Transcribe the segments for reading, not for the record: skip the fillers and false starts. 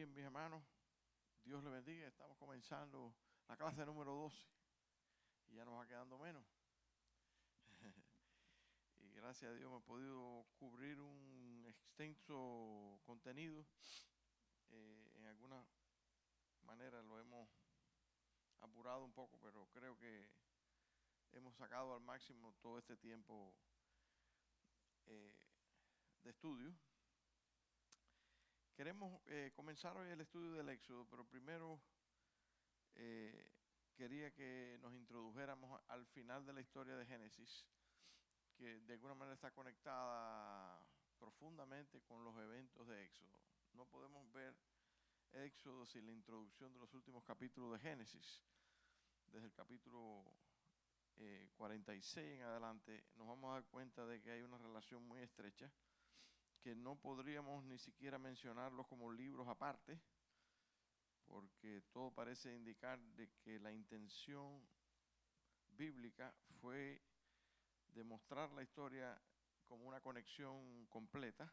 Bien, mis hermanos, Dios les bendiga. Estamos comenzando la clase número 12 y ya nos va quedando menos. Y gracias a Dios me he podido cubrir un extenso contenido. En alguna manera lo hemos apurado un poco, pero creo que hemos sacado al máximo todo este tiempo de estudio. Queremos comenzar hoy el estudio del Éxodo, pero primero quería que nos introdujéramos al final de la historia de Génesis, que de alguna manera está conectada profundamente con los eventos de Éxodo. No podemos ver Éxodo sin la introducción de los últimos capítulos de Génesis. Desde el capítulo 46 en adelante nos vamos a dar cuenta de que hay una relación muy estrecha, que no podríamos ni siquiera mencionarlos como libros aparte, porque todo parece indicar de que la intención bíblica fue demostrar la historia como una conexión completa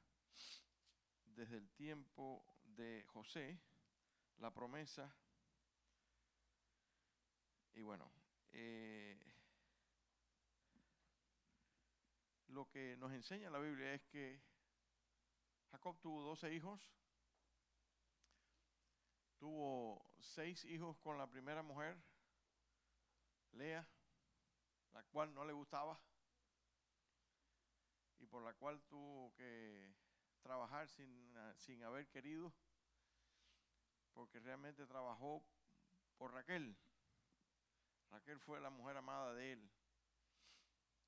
desde el tiempo de José, la promesa, y bueno, lo que nos enseña la Biblia es que Jacob tuvo 12 hijos, tuvo 6 hijos con la primera mujer, Lea, la cual no le gustaba y por la cual tuvo que trabajar sin haber querido, porque realmente trabajó por Raquel. Raquel fue la mujer amada de él,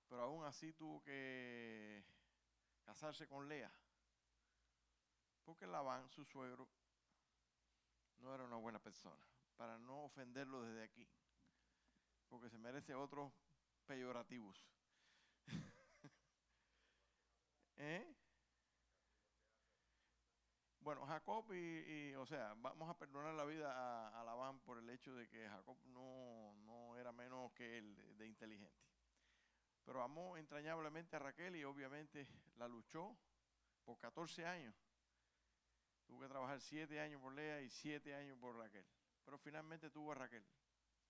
pero aún así tuvo que casarse con Lea, porque Labán, su suegro, no era una buena persona, para no ofenderlo desde aquí, porque se merece otros peyorativos. Bueno, Jacob o sea, vamos a perdonar la vida a Labán por el hecho de que Jacob no era menos que él de inteligente. Pero amó entrañablemente a Raquel y obviamente la luchó por 14 años. Tuvo que trabajar 7 años por Lea y 7 años por Raquel. Pero finalmente tuvo a Raquel.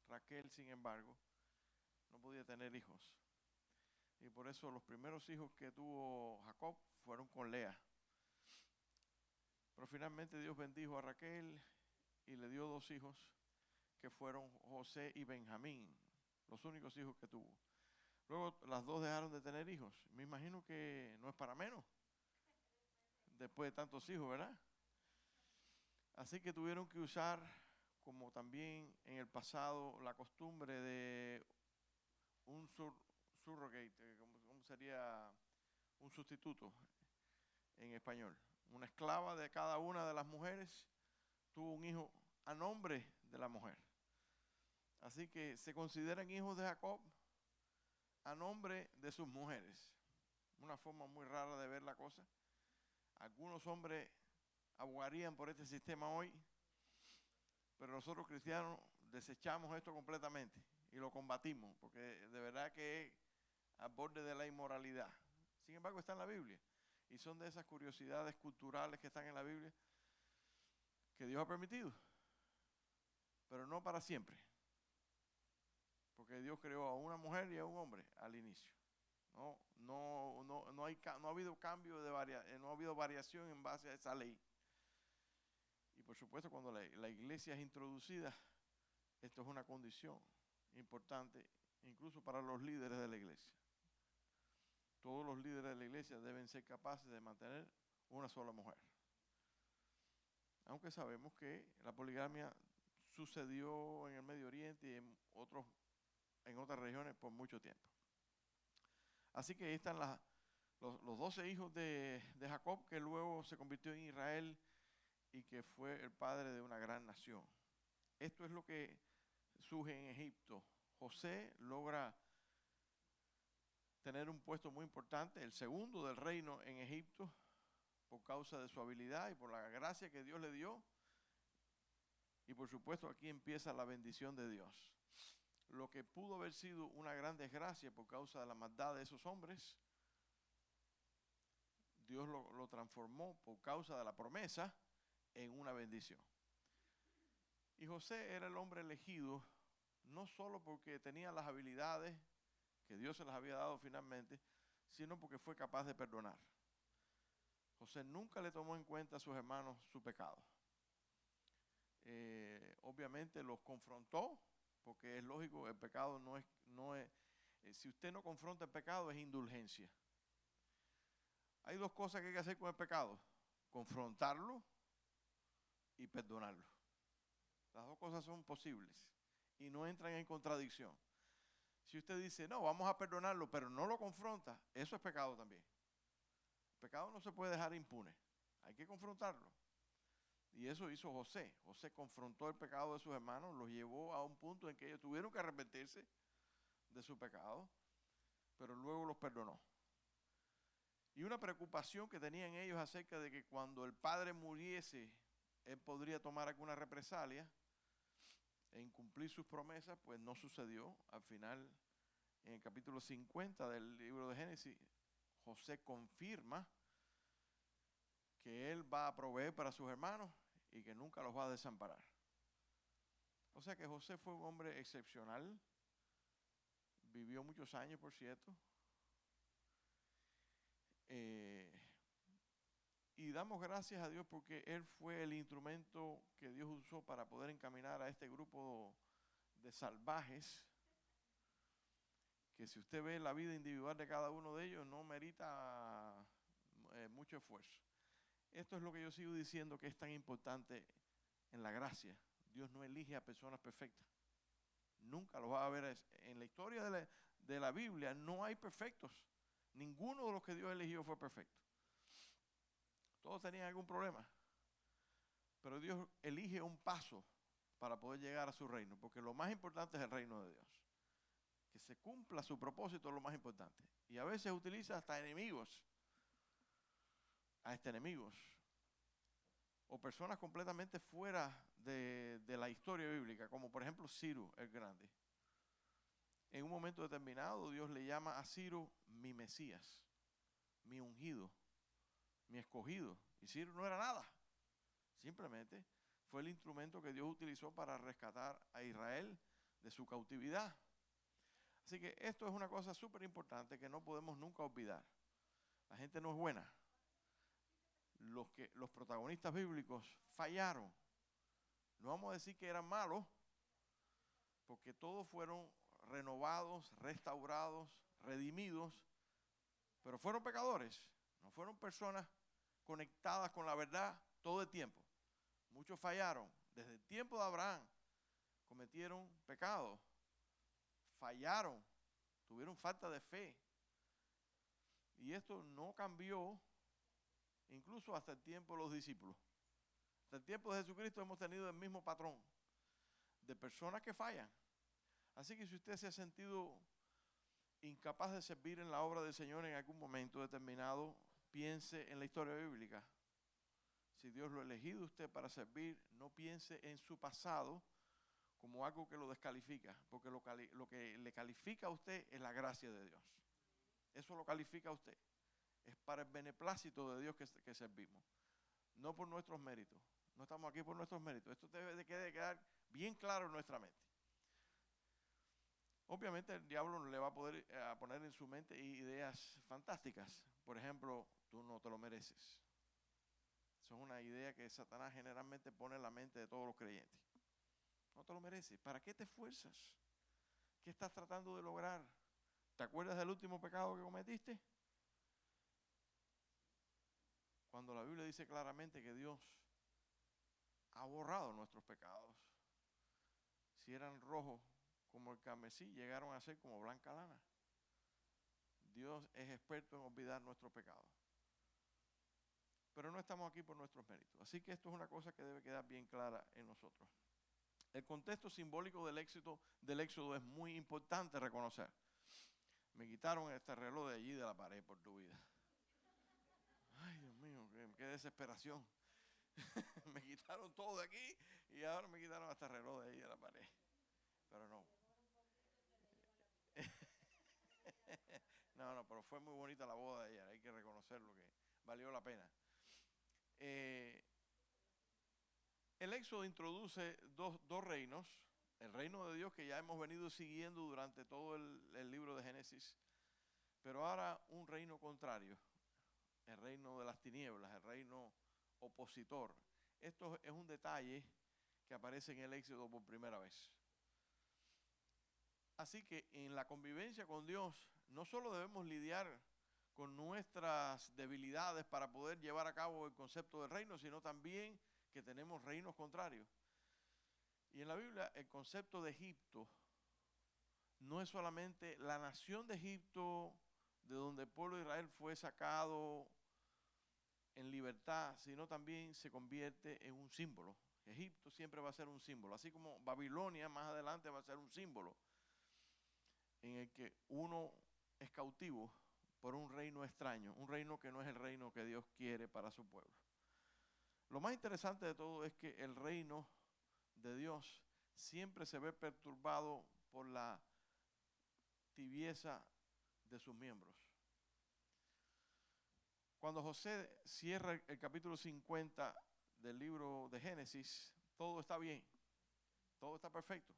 Raquel, sin embargo, no podía tener hijos. Y por eso los primeros hijos que tuvo Jacob fueron con Lea. Pero finalmente Dios bendijo a Raquel y le dio 2 hijos que fueron José y Benjamín, los únicos hijos que tuvo. Luego las 2 dejaron de tener hijos. Me imagino que no es para menos, después de tantos hijos, ¿verdad? Así que tuvieron que usar, como también en el pasado, la costumbre de un surrogate, ¿cómo sería un sustituto en español? Una esclava de cada una de las mujeres tuvo un hijo a nombre de la mujer. Así que se consideran hijos de Jacob a nombre de sus mujeres. Una forma muy rara de ver la cosa. Algunos hombres abogarían por este sistema hoy, pero nosotros cristianos desechamos esto completamente y lo combatimos, porque de verdad que es al borde de la inmoralidad. Sin embargo, está en la Biblia y son de esas curiosidades culturales que están en la Biblia que Dios ha permitido, pero no para siempre, porque Dios creó a una mujer y a un hombre al inicio. No ha habido cambio no ha habido variación en base a esa ley. Y por supuesto, cuando la iglesia es introducida, esto es una condición importante, incluso para los líderes de la iglesia. Todos los líderes de la iglesia deben ser capaces de mantener una sola mujer. Aunque sabemos que la poligamia sucedió en el Medio Oriente y en otras regiones por mucho tiempo. Así que ahí están los 12 hijos de Jacob, que luego se convirtió en Israel y que fue el padre de una gran nación. Esto es lo que surge en Egipto. José logra tener un puesto muy importante, el segundo del reino en Egipto, por causa de su habilidad y por la gracia que Dios le dio. Y por supuesto aquí empieza la bendición de Dios. Lo que pudo haber sido una gran desgracia por causa de la maldad de esos hombres, Dios lo transformó por causa de la promesa en una bendición. Y José era el hombre elegido, no solo porque tenía las habilidades que Dios se las había dado finalmente, sino porque fue capaz de perdonar. José nunca le tomó en cuenta a sus hermanos su pecado. Obviamente los confrontó, porque es lógico, el pecado no es, si usted no confronta el pecado es indulgencia. Hay dos cosas que hay que hacer con el pecado: confrontarlo y perdonarlo. Las dos cosas son posibles y no entran en contradicción. Si usted dice, no, vamos a perdonarlo, pero no lo confronta, eso es pecado también. El pecado no se puede dejar impune, hay que confrontarlo. Y eso hizo José. José confrontó el pecado de sus hermanos, los llevó a un punto en que ellos tuvieron que arrepentirse de su pecado, pero luego los perdonó. Y una preocupación que tenían ellos acerca de que cuando el padre muriese, él podría tomar alguna represalia e incumplir sus promesas, pues no sucedió. Al final, en el capítulo 50 del libro de Génesis, José confirma que él va a proveer para sus hermanos y que nunca los va a desamparar. O sea que José fue un hombre excepcional, vivió muchos años, por cierto, y damos gracias a Dios porque él fue el instrumento que Dios usó para poder encaminar a este grupo de salvajes, que si usted ve la vida individual de cada uno de ellos no merita mucho esfuerzo. Esto es lo que yo sigo diciendo que es tan importante en la gracia. Dios no elige a personas perfectas. Nunca lo va a ver. En la historia de la Biblia no hay perfectos. Ninguno de los que Dios eligió fue perfecto. Todos tenían algún problema. Pero Dios elige un paso para poder llegar a su reino, porque lo más importante es el reino de Dios. Que se cumpla su propósito es lo más importante. Y a veces utiliza hasta enemigos, enemigos, o personas completamente fuera de la historia bíblica, como por ejemplo Ciro el Grande. En un momento determinado Dios le llama a Ciro mi Mesías, mi ungido, mi escogido. Y Ciro no era nada. Simplemente fue el instrumento que Dios utilizó para rescatar a Israel de su cautividad. Así que esto es una cosa súper importante que no podemos nunca olvidar. La gente no es buena. Los protagonistas bíblicos fallaron. No vamos a decir que eran malos, porque todos fueron renovados, restaurados, redimidos, pero fueron pecadores. No fueron personas conectadas con la verdad todo el tiempo. Muchos fallaron. Desde el tiempo de Abraham cometieron pecados, fallaron, tuvieron falta de fe. Y esto no cambió incluso hasta el tiempo de los discípulos. Hasta el tiempo de Jesucristo hemos tenido el mismo patrón de personas que fallan. Así que si usted se ha sentido incapaz de servir en la obra del Señor en algún momento determinado, piense en la historia bíblica. Si Dios lo ha elegido usted para servir, no piense en su pasado como algo que lo descalifica, porque lo que le califica a usted es la gracia de Dios. Eso lo califica a usted. Es para el beneplácito de Dios que servimos, no por nuestros méritos. No estamos aquí por nuestros méritos. Esto debe de quedar bien claro en nuestra mente. Obviamente el diablo le va a poder poner en su mente ideas fantásticas. Por ejemplo, tú no te lo mereces. Eso es una idea que Satanás generalmente pone en la mente de todos los creyentes. No te lo mereces. ¿Para qué te esfuerzas? ¿Qué estás tratando de lograr? ¿Te acuerdas del último pecado que cometiste? Cuando la Biblia dice claramente que Dios ha borrado nuestros pecados. Si eran rojos como el carmesí, llegaron a ser como blanca lana. Dios es experto en olvidar nuestros pecados. Pero no estamos aquí por nuestros méritos. Así que esto es una cosa que debe quedar bien clara en nosotros. El contexto simbólico del éxodo es muy importante reconocer. Me quitaron este reloj de allí de la pared por tu vida. Ay, Dios mío, qué desesperación. Me quitaron todo de aquí y ahora me quitaron hasta el reloj de ahí de la pared. Pero no. No, pero fue muy bonita la boda de ella. Hay que reconocerlo, que valió la pena. Éxodo introduce dos reinos, el reino de Dios que ya hemos venido siguiendo durante todo el libro de Génesis, pero ahora un reino contrario, el reino de las tinieblas, el reino opositor. Esto es un detalle que aparece en el Éxodo por primera vez. Así que en la convivencia con Dios no solo debemos lidiar con nuestras debilidades para poder llevar a cabo el concepto del reino, sino también que tenemos reinos contrarios. Y en la Biblia el concepto de Egipto no es solamente la nación de Egipto, de donde el pueblo de Israel fue sacado en libertad, sino también se convierte en un símbolo. Egipto siempre va a ser un símbolo, así como Babilonia más adelante va a ser un símbolo en el que uno es cautivo por un reino extraño, un reino que no es el reino que Dios quiere para su pueblo. Lo más interesante de todo es que el reino de Dios siempre se ve perturbado por la tibieza de sus miembros. Cuando José cierra el capítulo 50 del libro de Génesis, todo está bien, todo está perfecto.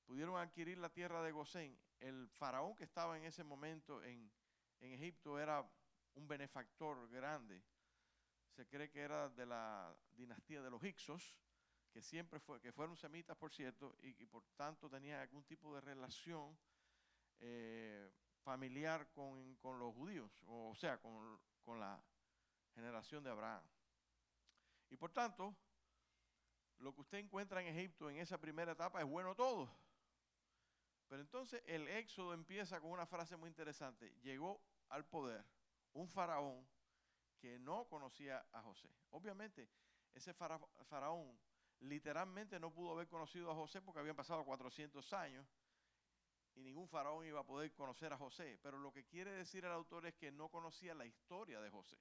Pudieron adquirir la tierra de Gosén. El faraón que estaba en ese momento en Egipto era un benefactor grande. Se cree que era de la dinastía de los Hicsos, que que fueron semitas, por cierto, y por tanto tenían algún tipo de relación familiar con los judíos, o sea, con la generación de Abraham. Y por tanto, lo que usted encuentra en Egipto en esa primera etapa es bueno todo. Pero entonces el Éxodo empieza con una frase muy interesante. Llegó al poder un faraón que no conocía a José. Obviamente, ese faraón literalmente no pudo haber conocido a José porque habían pasado 400 años y ningún faraón iba a poder conocer a José. Pero lo que quiere decir el autor es que no conocía la historia de José.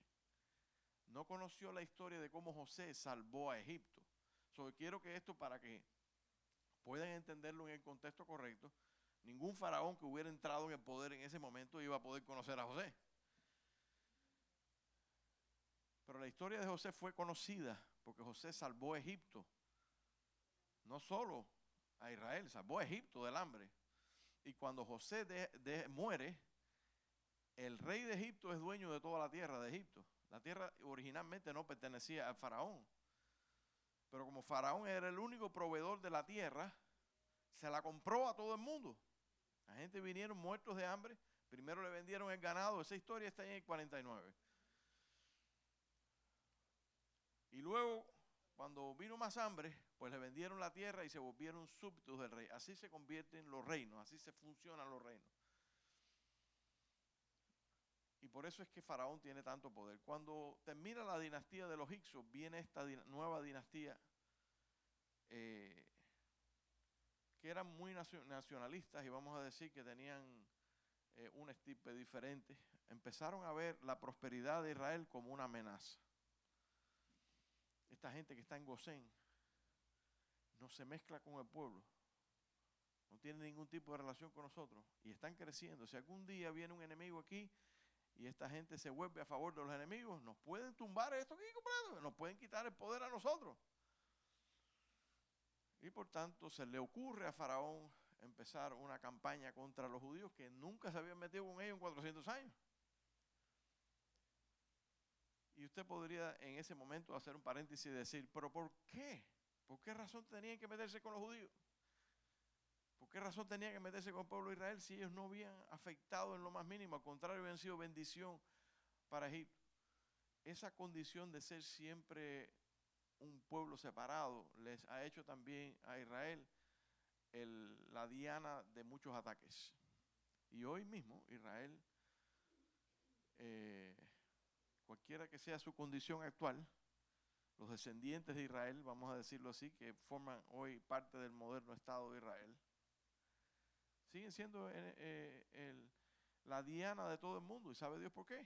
No conoció la historia de cómo José salvó a Egipto. Quiero que esto, para que puedan entenderlo en el contexto correcto, ningún faraón que hubiera entrado en el poder en ese momento iba a poder conocer a José. Pero la historia de José fue conocida porque José salvó a Egipto. No solo a Israel, salvó a Egipto del hambre. Y cuando José muere, el rey de Egipto es dueño de toda la tierra de Egipto. La tierra originalmente no pertenecía al faraón. Pero como faraón era el único proveedor de la tierra, se la compró a todo el mundo. La gente vinieron muertos de hambre. Primero le vendieron el ganado. Esa historia está en el 49. Y luego, cuando vino más hambre, pues le vendieron la tierra y se volvieron súbditos del rey. Así se convierten los reinos, así se funcionan los reinos. Y por eso es que Faraón tiene tanto poder. Cuando termina la dinastía de los Hicsos, viene esta nueva dinastía que eran muy nacionalistas y vamos a decir que tenían un estirpe diferente. Empezaron a ver la prosperidad de Israel como una amenaza. Esta gente que está en Gosén no se mezcla con el pueblo, no tiene ningún tipo de relación con nosotros y están creciendo. Si algún día viene un enemigo aquí y esta gente se vuelve a favor de los enemigos, nos pueden tumbar esto aquí, nos pueden quitar el poder a nosotros. Y por tanto se le ocurre a Faraón empezar una campaña contra los judíos que nunca se habían metido con ellos en 400 años. Y usted podría en ese momento hacer un paréntesis y decir, ¿pero por qué? ¿Por qué razón tenían que meterse con los judíos? ¿Por qué razón tenían que meterse con el pueblo de Israel si ellos no habían afectado en lo más mínimo? Al contrario, habían sido bendición para Egipto. Esa condición de ser siempre un pueblo separado les ha hecho también a Israel la diana de muchos ataques. Y hoy mismo Israel, cualquiera que sea su condición actual, los descendientes de Israel, vamos a decirlo así, que forman hoy parte del moderno Estado de Israel, siguen siendo la diana de todo el mundo. ¿Y sabe Dios por qué?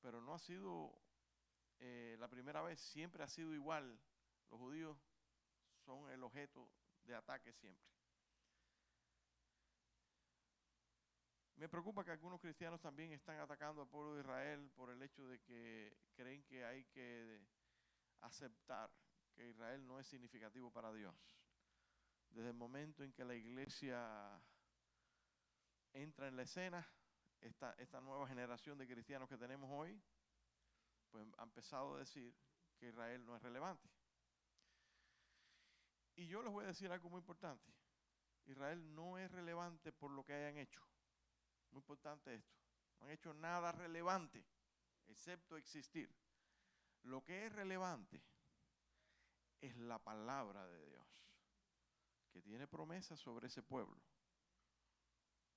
Pero no ha sido la primera vez, siempre ha sido igual. Los judíos son el objeto de ataque siempre. Me preocupa que algunos cristianos también están atacando al pueblo de Israel por el hecho de que creen que hay que aceptar que Israel no es significativo para Dios. Desde el momento en que la iglesia entra en la escena, esta nueva generación de cristianos que tenemos hoy, pues ha empezado a decir que Israel no es relevante. Y yo les voy a decir algo muy importante. Israel no es relevante por lo que hayan hecho. Muy importante esto. No han hecho nada relevante, excepto existir. Lo que es relevante es la palabra de Dios, que tiene promesas sobre ese pueblo.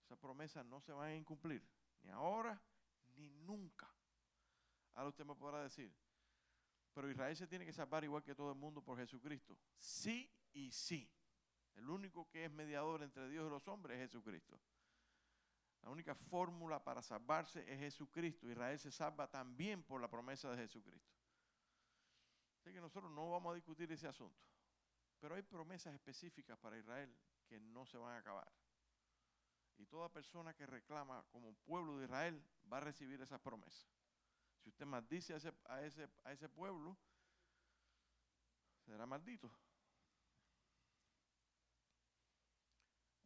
Esas promesas no se van a incumplir, ni ahora, ni nunca. Ahora usted me podrá decir, pero Israel se tiene que salvar igual que todo el mundo por Jesucristo. Sí y sí. El único que es mediador entre Dios y los hombres es Jesucristo. La única fórmula para salvarse es Jesucristo. Israel se salva también por la promesa de Jesucristo. Así que nosotros no vamos a discutir ese asunto. Pero hay promesas específicas para Israel que no se van a acabar. Y toda persona que reclama como pueblo de Israel va a recibir esas promesas. Si usted maldice a ese pueblo, será maldito.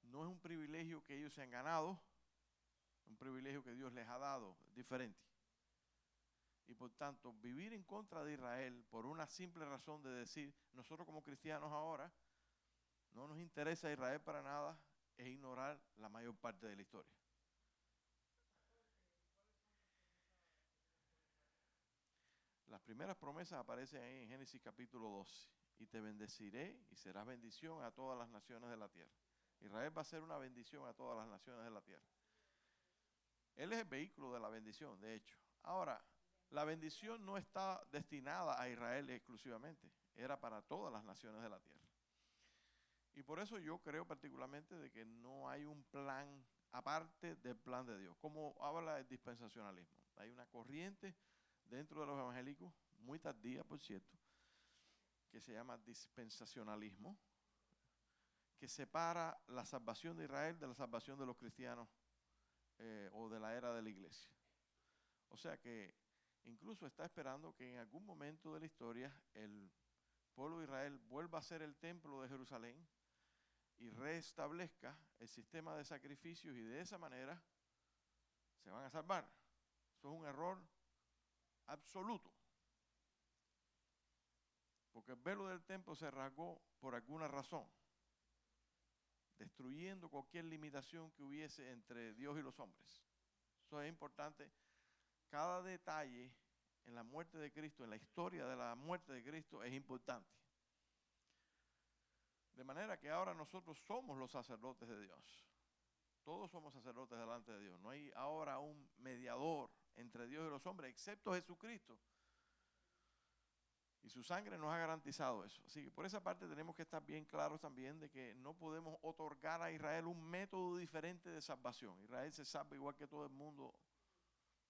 No es un privilegio que ellos se han ganado, es un privilegio que Dios les ha dado, diferente. Y por tanto, vivir en contra de Israel por una simple razón de decir, nosotros como cristianos ahora, no nos interesa Israel para nada, es ignorar la mayor parte de la historia. Las primeras promesas aparecen ahí en Génesis capítulo 12. Y te bendeciré y serás bendición a todas las naciones de la tierra. Israel va a ser una bendición a todas las naciones de la tierra. Él es el vehículo de la bendición, de hecho. Ahora, la bendición no está destinada a Israel exclusivamente. Era para todas las naciones de la tierra. Y por eso yo creo particularmente de que no hay un plan aparte del plan de Dios. Como habla el dispensacionalismo. Hay una corriente dentro de los evangélicos, muy tardía por cierto, que se llama dispensacionalismo, que separa la salvación de Israel de la salvación de los cristianos o de la era de la iglesia. O sea que incluso está esperando que en algún momento de la historia el pueblo de Israel vuelva a ser el templo de Jerusalén y restablezca el sistema de sacrificios y de esa manera se van a salvar. Eso es un error absoluto. Porque el velo del templo se rasgó por alguna razón, destruyendo cualquier limitación que hubiese entre Dios y los hombres. Eso es importante. Cada detalle en la muerte de Cristo, en la historia de la muerte de Cristo, es importante. De manera que ahora nosotros somos los sacerdotes de Dios. Todos somos sacerdotes delante de Dios. No hay ahora un mediador entre Dios y los hombres, excepto Jesucristo. Y su sangre nos ha garantizado eso. Así que por esa parte tenemos que estar bien claros también de que no podemos otorgar a Israel un método diferente de salvación. Israel se salva igual que todo el mundo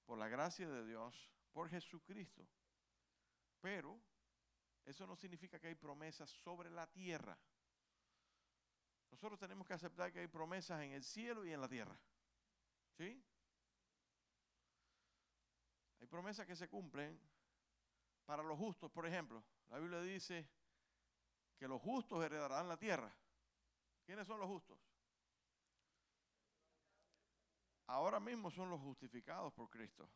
por la gracia de Dios, por Jesucristo. Pero eso no significa que hay promesas sobre la tierra. Nosotros tenemos que aceptar que hay promesas en el cielo y en la tierra. ¿Sí? Hay promesas que se cumplen para los justos, por ejemplo. La Biblia dice que los justos heredarán la tierra. ¿Quiénes son los justos? Ahora mismo son los justificados por Cristo.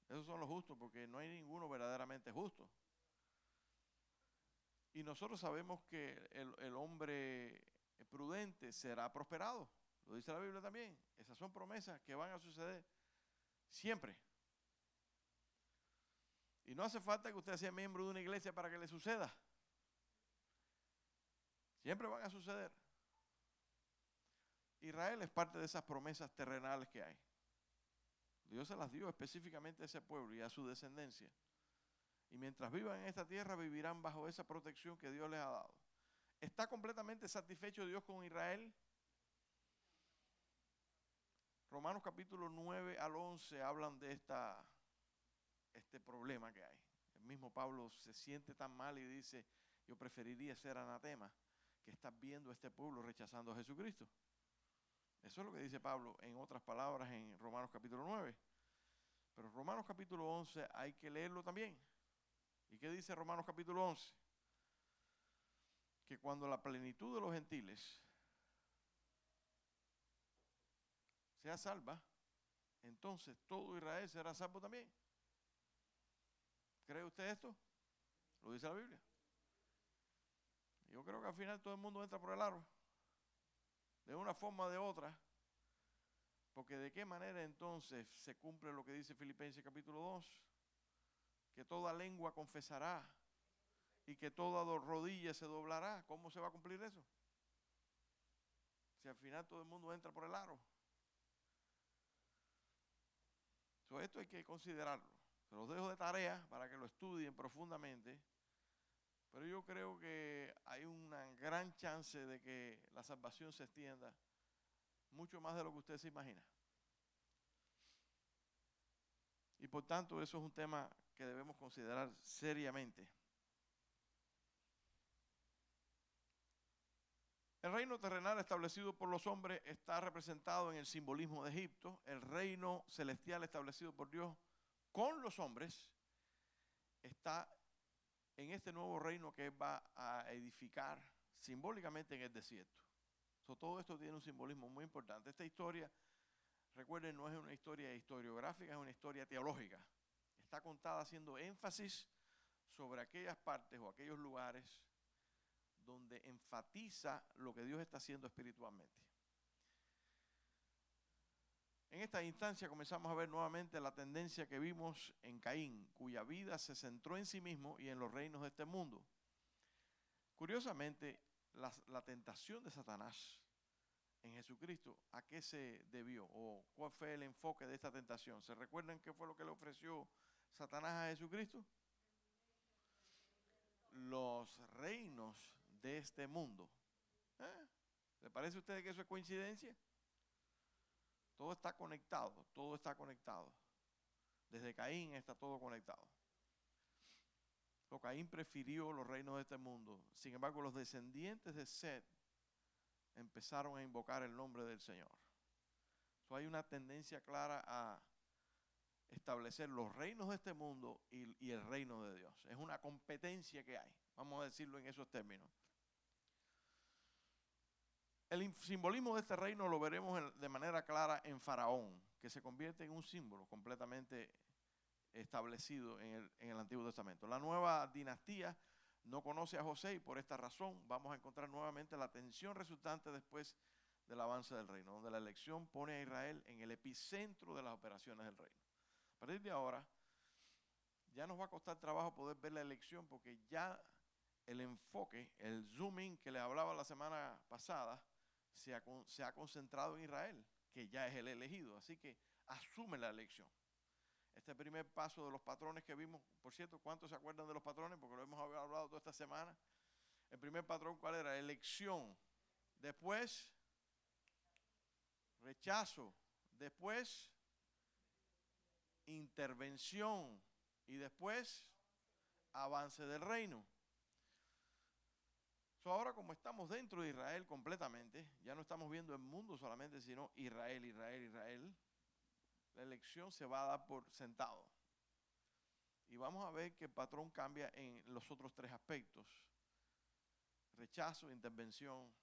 Esos son los justos porque no hay ninguno verdaderamente justo. Y nosotros sabemos que el hombre prudente será prosperado. Lo dice la Biblia también. Esas son promesas que van a suceder siempre. Y no hace falta que usted sea miembro de una iglesia para que le suceda. Siempre van a suceder. Israel es parte de esas promesas terrenales que hay. Dios se las dio específicamente a ese pueblo y a su descendencia. Y mientras vivan en esta tierra, vivirán bajo esa protección que Dios les ha dado. ¿Está completamente satisfecho Dios con Israel? Romanos capítulo 9 al 11 hablan de este problema que hay. El mismo Pablo se siente tan mal y dice, yo preferiría ser anatema que estar viendo a este pueblo rechazando a Jesucristo. Eso es lo que dice Pablo en otras palabras en Romanos capítulo 9. Pero Romanos capítulo 11 hay que leerlo también. ¿Y qué dice Romanos capítulo 11? Que cuando la plenitud de los gentiles sea salva, entonces todo Israel será salvo también. ¿Cree usted esto? Lo dice la Biblia. Yo creo que al final todo el mundo entra por el aro, de una forma o de otra, porque de qué manera entonces se cumple lo que dice Filipenses capítulo 2, que toda lengua confesará y que toda rodilla se doblará. ¿Cómo se va a cumplir eso? Si al final todo el mundo entra por el aro. Esto hay que considerarlo. Se los dejo de tarea para que lo estudien profundamente. Pero yo creo que hay una gran chance de que la salvación se extienda mucho más de lo que usted se imagina. Y por tanto, eso es un tema que debemos considerar seriamente. El reino terrenal establecido por los hombres está representado en el simbolismo de Egipto. El reino celestial establecido por Dios con los hombres está en este nuevo reino que va a edificar simbólicamente en el desierto. Todo esto tiene un simbolismo muy importante. Esta historia, recuerden, no es una historia historiográfica, es una historia teológica. Está contada haciendo énfasis sobre aquellas partes o aquellos lugares donde enfatiza lo que Dios está haciendo espiritualmente. En esta instancia comenzamos a ver nuevamente la tendencia que vimos en Caín, cuya vida se centró en sí mismo y en los reinos de este mundo. Curiosamente, la tentación de Satanás en Jesucristo, ¿a qué se debió? ¿O cuál fue el enfoque de esta tentación? ¿Se recuerdan qué fue lo que le ofreció Satanás a Jesucristo? Los reinos de este mundo. ¿Le parece a usted que eso es coincidencia? Todo está conectado, todo está conectado. Desde Caín está todo conectado. Caín prefirió los reinos de este mundo. Sin embargo, los descendientes de Set empezaron a invocar el nombre del Señor. Hay una tendencia clara a establecer los reinos de este mundo y el reino de Dios. Es una competencia que hay, vamos a decirlo en esos términos. El simbolismo de este reino lo veremos de manera clara en Faraón, que se convierte en un símbolo completamente establecido en el Antiguo Testamento. La nueva dinastía no conoce a José y por esta razón vamos a encontrar nuevamente la tensión resultante después del avance del reino, donde la elección pone a Israel en el epicentro de las operaciones del reino. A partir de ahora, ya nos va a costar trabajo poder ver la elección porque ya el enfoque, el zooming que les hablaba la semana pasada, se ha concentrado en Israel, que ya es el elegido, así que asume la elección. Este primer paso de los patrones que vimos, por cierto, ¿cuántos se acuerdan de los patrones? Porque lo hemos hablado toda esta semana. El primer patrón, ¿cuál era? Elección. Después, rechazo. Después, intervención. Y después, avance del reino. Ahora, como estamos dentro de Israel completamente, ya no estamos viendo el mundo solamente, sino Israel, Israel, Israel. La elección se va a dar por sentado. Y vamos a ver que el patrón cambia en los otros tres aspectos: rechazo, intervención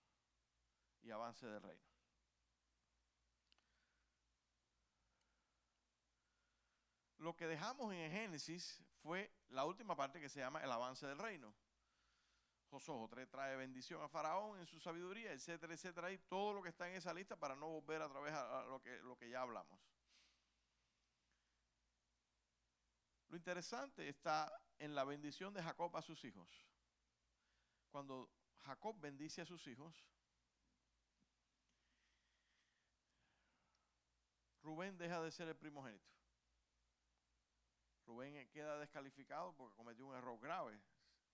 y avance del reino. Lo que dejamos en Génesis fue la última parte que se llama el avance del reino. Josué trae bendición a Faraón en su sabiduría, etcétera, etcétera, y todo lo que está en esa lista para no volver a través a lo que ya hablamos. Lo interesante está en la bendición de Jacob a sus hijos. Cuando Jacob bendice a sus hijos, Rubén deja de ser el primogénito. Rubén queda descalificado porque cometió un error grave.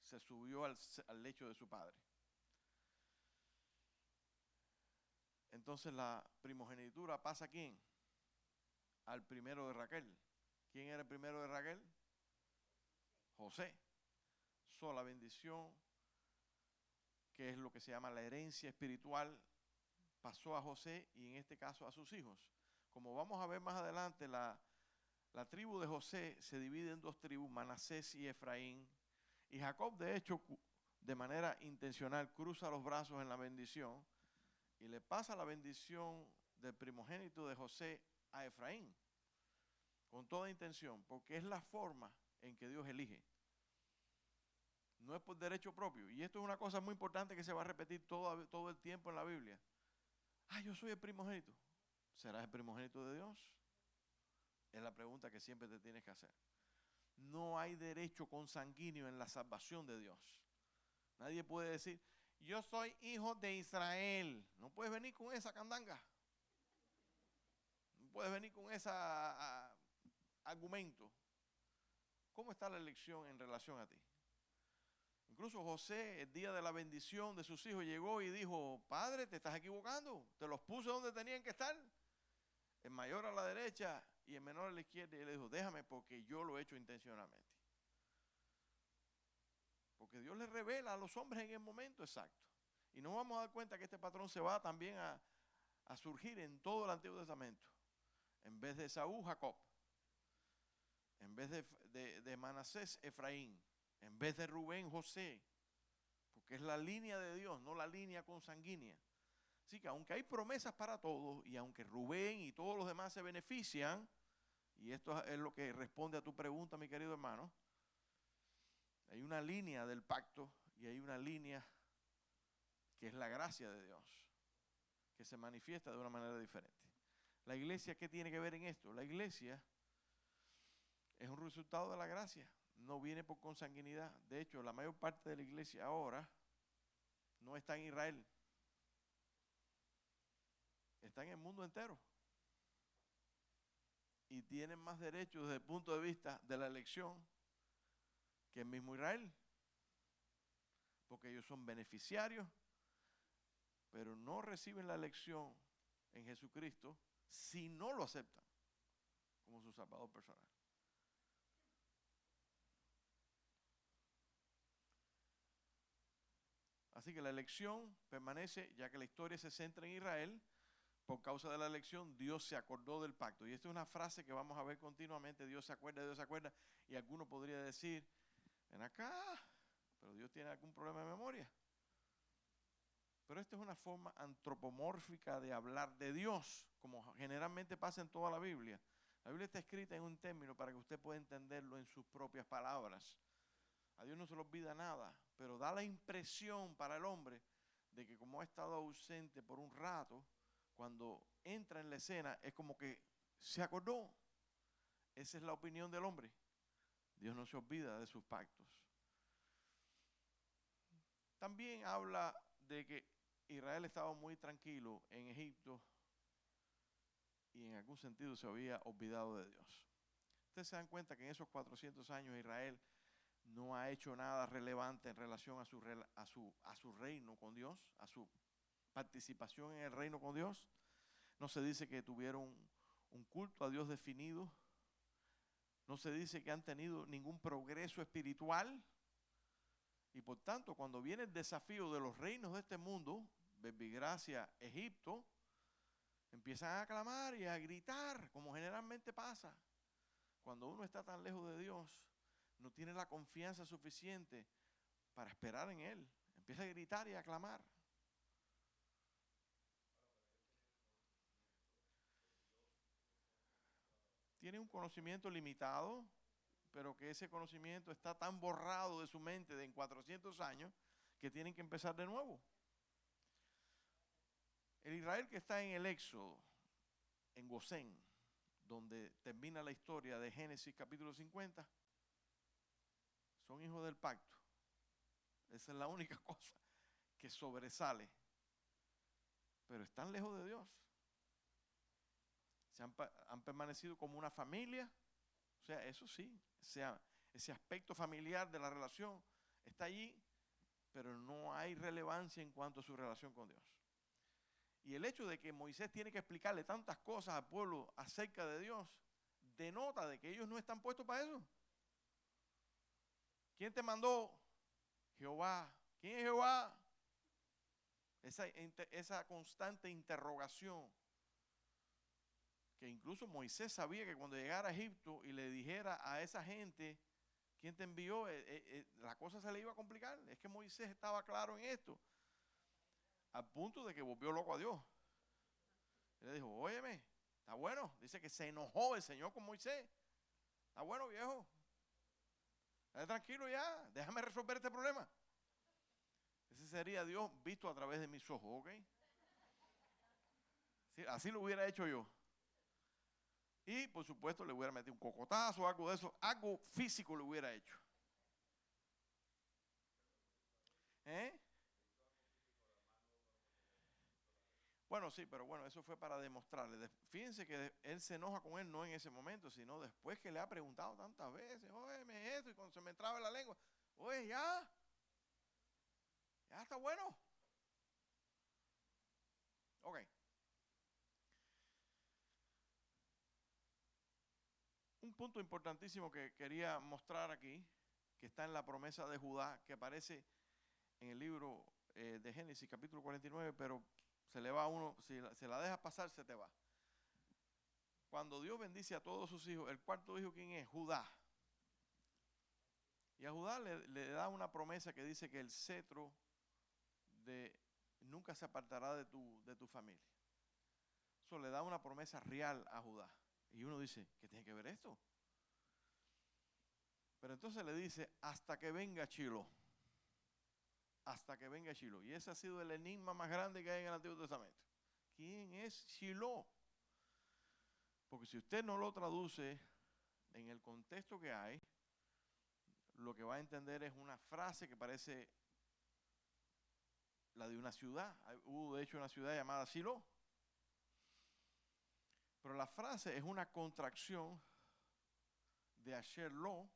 Se subió al lecho de su padre. Entonces la primogenitura pasa ¿a quién? Al primero de Raquel. ¿Quién era el primero de Raquel? José. La bendición, que es lo que se llama la herencia espiritual, pasó a José y en este caso a sus hijos. Como vamos a ver más adelante, la tribu de José se divide en dos tribus, Manasés y Efraín. Y Jacob, de hecho, de manera intencional, cruza los brazos en la bendición y le pasa la bendición del primogénito de José a Efraín, con toda intención, porque es la forma en que Dios elige. No es por derecho propio. Y esto es una cosa muy importante que se va a repetir todo el tiempo en la Biblia. Yo soy el primogénito. ¿Serás el primogénito de Dios? Es la pregunta que siempre te tienes que hacer. No hay derecho consanguíneo en la salvación de Dios. Nadie puede decir, yo soy hijo de Israel. No puedes venir con esa candanga. No puedes venir con ese argumento. ¿Cómo está la elección en relación a ti? Incluso José, el día de la bendición de sus hijos, llegó y dijo, padre, te estás equivocando. Te los puse donde tenían que estar. El mayor a la derecha y el menor a la izquierda. Y él le dijo, déjame porque yo lo he hecho intencionalmente. Porque Dios le revela a los hombres en el momento exacto. Y nos vamos a dar cuenta que este patrón se va también a surgir en todo el Antiguo Testamento. En vez de Saúl, Jacob. En vez de Manasés, Efraín. En vez de Rubén, José. Porque es la línea de Dios, no la línea consanguínea. Así que aunque hay promesas para todos, y aunque Rubén y todos los demás se benefician, y esto es lo que responde a tu pregunta, mi querido hermano, hay una línea del pacto y hay una línea que es la gracia de Dios, que se manifiesta de una manera diferente. La iglesia, ¿qué tiene que ver en esto? La iglesia es un resultado de la gracia, no viene por consanguinidad. De hecho, la mayor parte de la iglesia ahora no está en Israel, está en el mundo entero. Y tienen más derechos desde el punto de vista de la elección que el mismo Israel. Porque ellos son beneficiarios, pero no reciben la elección en Jesucristo si no lo aceptan como su salvador personal. Así que la elección permanece, ya que la historia se centra en Israel. Por causa de la elección, Dios se acordó del pacto. Y esta es una frase que vamos a ver continuamente, Dios se acuerda, Dios se acuerda. Y alguno podría decir, ven acá, pero Dios tiene algún problema de memoria. Pero esta es una forma antropomórfica de hablar de Dios, como generalmente pasa en toda la Biblia. La Biblia está escrita en un término para que usted pueda entenderlo en sus propias palabras. A Dios no se le olvida nada, pero da la impresión para el hombre de que como ha estado ausente por un rato, cuando entra en la escena es como que se acordó. Esa es la opinión del hombre. Dios no se olvida de sus pactos. También habla de que Israel estaba muy tranquilo en Egipto y en algún sentido se había olvidado de Dios. Ustedes se dan cuenta que en esos 400 años Israel no ha hecho nada relevante en relación a su reino con Dios, a su participación en el reino con Dios. No se dice que tuvieron un culto a Dios definido. No se dice que han tenido ningún progreso espiritual. Y por tanto, cuando viene el desafío de los reinos de este mundo, Verbigracia, Egipto, empiezan a clamar y a gritar, como generalmente pasa. Cuando uno está tan lejos de Dios, no tiene la confianza suficiente para esperar en Él. Empieza a gritar y a clamar. Tiene un conocimiento limitado, pero que ese conocimiento está tan borrado de su mente en 400 años que tienen que empezar de nuevo. El Israel que está en el Éxodo, en Gosén, donde termina la historia de Génesis capítulo 50, son hijos del pacto. Esa es la única cosa que sobresale. Pero están lejos de Dios. Han permanecido como una familia. O sea, eso sí, ese aspecto familiar de la relación está allí, pero no hay relevancia en cuanto a su relación con Dios. Y el hecho de que Moisés tiene que explicarle tantas cosas al pueblo acerca de Dios, denota de que ellos no están puestos para eso. ¿Quién te mandó? Jehová. ¿Quién es Jehová? Esa constante interrogación, que incluso Moisés sabía que cuando llegara a Egipto y le dijera a esa gente ¿Quién te envió? La cosa se le iba a complicar. Es que Moisés estaba claro en esto, al punto de que volvió loco a Dios. Él le dijo, óyeme, está bueno. Dice que se enojó el Señor con Moisés. Está bueno, viejo. Dale tranquilo ya, déjame resolver este problema. Ese sería Dios visto a través de mis ojos, ¿ok? Sí, así lo hubiera hecho yo. Y por supuesto le hubiera metido un cocotazo o algo de eso, algo físico le hubiera hecho. ¿Eh? Bueno, sí, pero bueno, eso fue para demostrarle. Fíjense que él se enoja con él no en ese momento, sino después que le ha preguntado tantas veces, oye, esto, y cuando se me traba la lengua, oye, ya está bueno. Ok. Un punto importantísimo que quería mostrar aquí, que está en la promesa de Judá, que aparece en el libro de Génesis, capítulo 49, pero se le va a uno, si se la dejas pasar, se te va. Cuando Dios bendice a todos sus hijos, el cuarto hijo, ¿quién es? Judá. Y a Judá le da una promesa que dice que el cetro nunca se apartará de tu familia. Eso le da una promesa real a Judá. Y uno dice, ¿qué tiene que ver esto? Pero entonces le dice, hasta que venga Shiloh. Hasta que venga Shiloh. Y ese ha sido el enigma más grande que hay en el Antiguo Testamento. ¿Quién es Shiloh? Porque si usted no lo traduce en el contexto que hay, lo que va a entender es una frase que parece la de una ciudad. Hubo de hecho una ciudad llamada Shiloh. Pero la frase es una contracción de Asher Lo,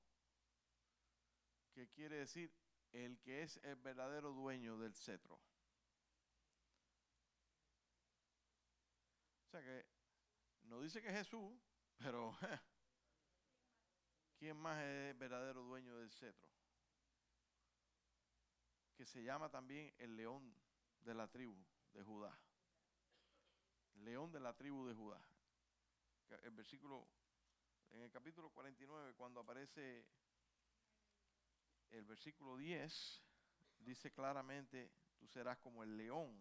que quiere decir el que es el verdadero dueño del cetro. O sea que no dice que es Jesús, pero ¿quién más es el verdadero dueño del cetro? Que se llama también el león de la tribu de Judá. León de la tribu de Judá. El versículo, en el capítulo 49, cuando aparece el versículo 10, dice claramente, tú serás como el león.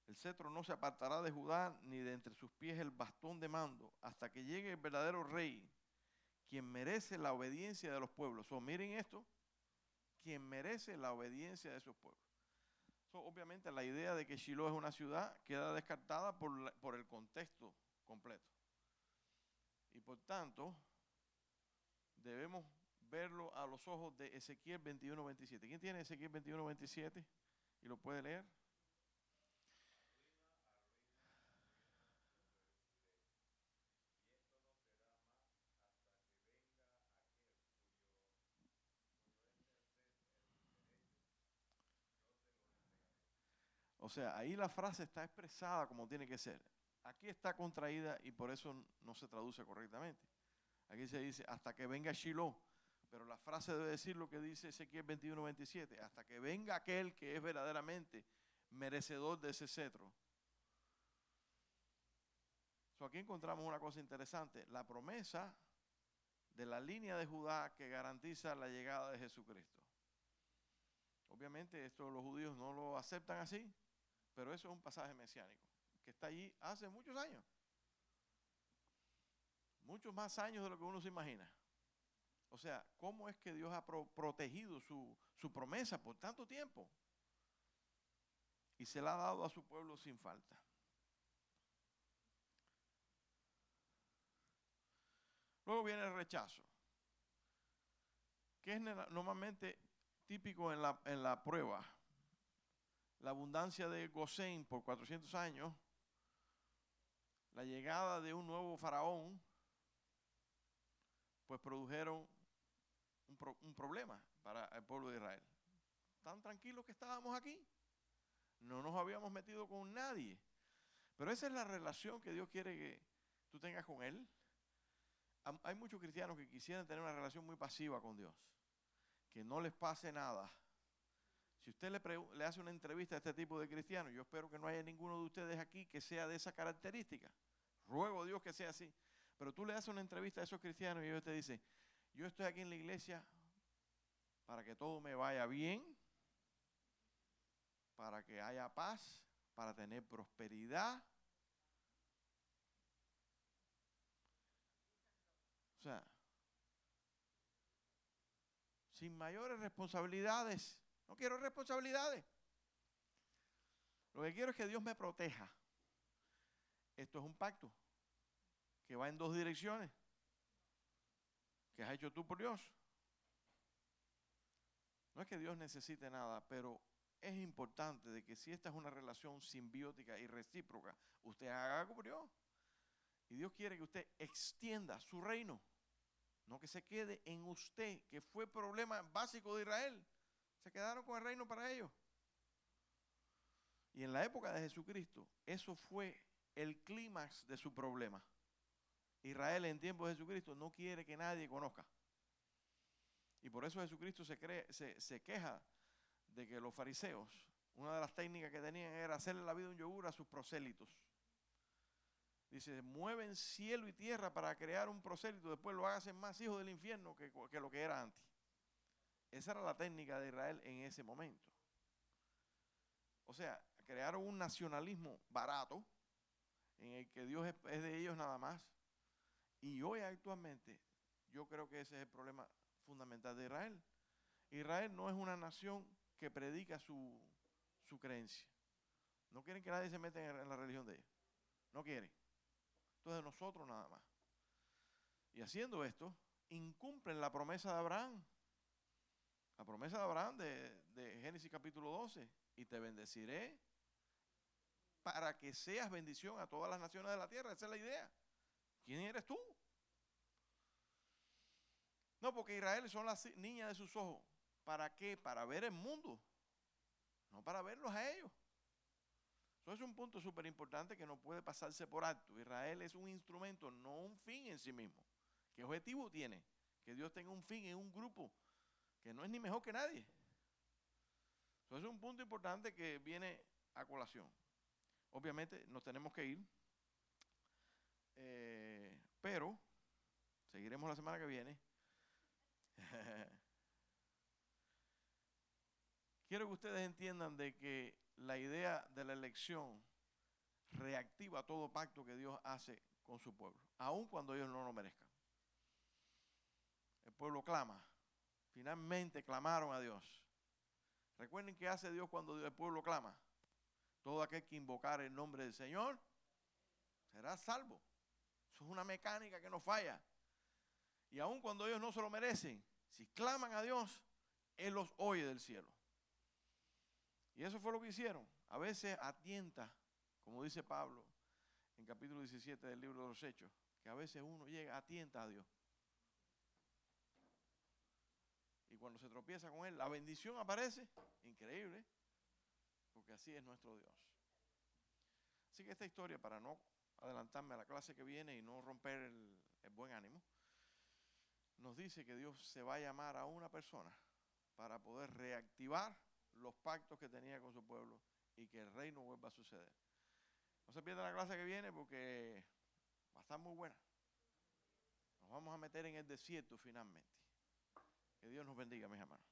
El cetro no se apartará de Judá, ni de entre sus pies el bastón de mando, hasta que llegue el verdadero rey, quien merece la obediencia de los pueblos. Miren esto, quien merece la obediencia de sus pueblos. Obviamente la idea de que Shiloh es una ciudad queda descartada por el contexto completo. Y por tanto, debemos verlo a los ojos de Ezequiel 21:27. ¿Quién tiene Ezequiel 21:27 y lo puede leer? O sea, ahí la frase está expresada como tiene que ser. Aquí está contraída y por eso no se traduce correctamente. Aquí se dice, hasta que venga Shiloh. Pero la frase debe decir lo que dice Ezequiel 21:27. Hasta que venga aquel que es verdaderamente merecedor de ese cetro. Aquí encontramos una cosa interesante. La promesa de la línea de Judá que garantiza la llegada de Jesucristo. Obviamente esto los judíos no lo aceptan así, pero eso es un pasaje mesiánico que está allí hace muchos años. Muchos más años de lo que uno se imagina. O sea, ¿cómo es que Dios ha protegido su promesa por tanto tiempo? Y se la ha dado a su pueblo sin falta. Luego viene el rechazo, que es normalmente típico en la prueba. La abundancia de Gosén por 400 años, la llegada de un nuevo faraón, pues produjeron un problema para el pueblo de Israel. Tan tranquilos que estábamos aquí, no nos habíamos metido con nadie. Pero esa es la relación que Dios quiere que tú tengas con Él. Hay muchos cristianos que quisieran tener una relación muy pasiva con Dios, que no les pase nada. Si usted le hace una entrevista a este tipo de cristianos, yo espero que no haya ninguno de ustedes aquí que sea de esa característica. Ruego a Dios que sea así. Pero tú le haces una entrevista a esos cristianos y ellos te dicen, Yo estoy aquí en la iglesia para que todo me vaya bien, para que haya paz, para tener prosperidad. O sea, sin mayores responsabilidades. No quiero responsabilidades. Lo que quiero es que Dios me proteja. Esto es un pacto que va en dos direcciones. ¿Qué has hecho tú por Dios? No es que Dios necesite nada, pero es importante de que si esta es una relación simbiótica y recíproca, usted haga algo por Dios. Y Dios quiere que usted extienda su reino, no que se quede en usted, que fue problema básico de Israel. Se quedaron con el reino para ellos. Y en la época de Jesucristo, eso fue el clímax de su problema. Israel en tiempo de Jesucristo no quiere que nadie conozca. Y por eso Jesucristo se queja de que los fariseos, una de las técnicas que tenían era hacerle la vida un yogur a sus prosélitos. Dice, mueven cielo y tierra para crear un prosélito, después lo hagan más hijos del infierno que lo que era antes. Esa era la técnica de Israel en ese momento. O sea, crearon un nacionalismo barato en el que Dios es de ellos nada más. Y hoy actualmente yo creo que ese es el problema fundamental de Israel. Israel no es una nación que predica su creencia. No quieren que nadie se meta en la religión de ellos. No quieren. Entonces nosotros nada más. Y haciendo esto, incumplen la promesa de Abraham. La promesa de Abraham de Génesis capítulo 12. Y te bendeciré para que seas bendición a todas las naciones de la tierra. Esa es la idea. ¿Quién eres tú? No, porque Israel son las niñas de sus ojos. ¿Para qué? Para ver el mundo. No para verlos a ellos. Eso es un punto súper importante que no puede pasarse por alto. Israel es un instrumento, no un fin en sí mismo. ¿Qué objetivo tiene? Que Dios tenga un fin en un grupo que no es ni mejor que nadie. Eso es un punto importante que viene a colación. Obviamente nos tenemos que ir, pero seguiremos la semana que viene. Quiero que ustedes entiendan de que la idea de la elección reactiva todo pacto que Dios hace con su pueblo, aun cuando ellos no lo merezcan. El pueblo clama, finalmente clamaron a Dios. Recuerden qué hace Dios cuando el pueblo clama. Todo aquel que invocar el nombre del Señor será salvo. Eso es una mecánica que no falla. Y aun cuando ellos no se lo merecen, si claman a Dios, Él los oye del cielo. Y eso fue lo que hicieron. A veces atienta, como dice Pablo en capítulo 17 del libro de los Hechos, que a veces uno llega, atienta a Dios. Y cuando se tropieza con Él, la bendición aparece. Increíble, porque así es nuestro Dios. Así que esta historia, para no adelantarme a la clase que viene y no romper el buen ánimo, nos dice que Dios se va a llamar a una persona para poder reactivar los pactos que tenía con su pueblo y que el reino vuelva a suceder. No se pierdan la clase que viene porque va a estar muy buena. Nos vamos a meter en el desierto finalmente. Que Dios nos bendiga, mis hermanos.